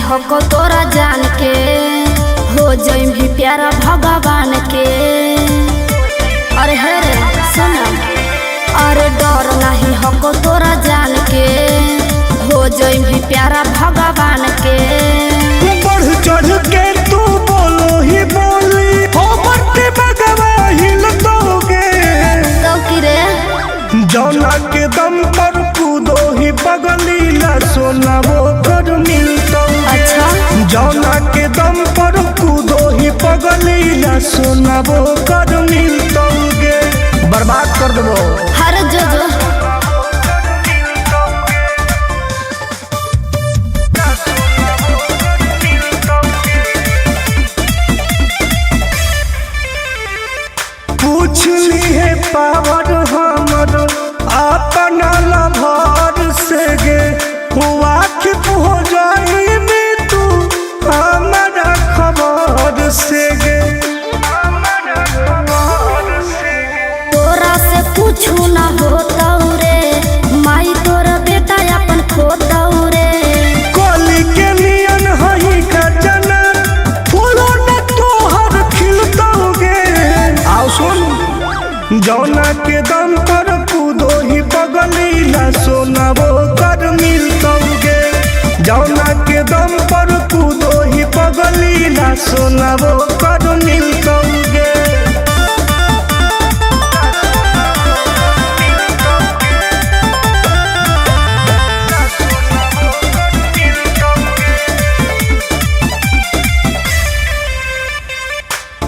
हको तोरा जान के, हो जाइम भी प्यारा भगवान के। अरे हे रे सुना, अरे डर नहीं हको तोरा जान के, हो जाइम भी प्यारा भगवान के। बढ़ चढ़ के तू बोलो ही बोली, हो मरते भगवा हिल दोगे। तो की रे जौना के दम पर कूदो ही पगली, ना सोना वो कर मिलता। अच्छा जौना के दम पर कूदो ही पगली, ना सोना वो कर मिलतोगे। बर्बाद कर दो हर जो पूछली है पावर हमर अपना लभर से गे, वाकिफ हो जाई में तू हमारा खबर से गे। तोरा से पूछू ना होता रे, माई तोरा बेटा अपन खोता रे। कली के नियन हई का जना, फूलो न तोहर खिलतोगे। आओ सुन, जौना के दम पर कूदो ही पगली, ना सोना वो कर मिलतोगे। जौना के दम पर कूदो ही पगली, ना सोना वो कर मिलतोगे।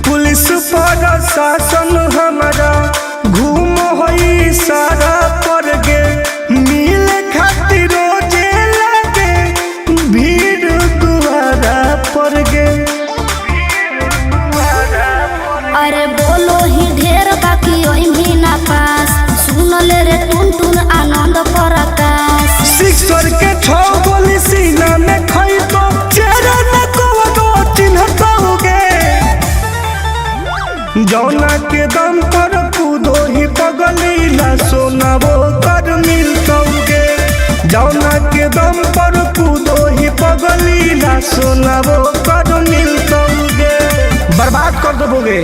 पुलिस प्रशासन हमारा घूम होई सारा पर गे, मिले खातिर रोजे लगे भीड़ दुआरा पर गे। अरे बोलो ही ढेर बाकी ओई भी ना पास, सुन ले रे टुन टुन आनंद प्रकाश। सिक्सर के 6 गोली सीना में खाई तो चेहरा न को चिन्हतोगे। जौना के दम पर कूदो ही पगली, ना सोना वो कर मिलतोगे। जौना के दम पर कूदो ही पगली, ना सोना वो कर मिलतोगे। बर्बाद कर दोगे।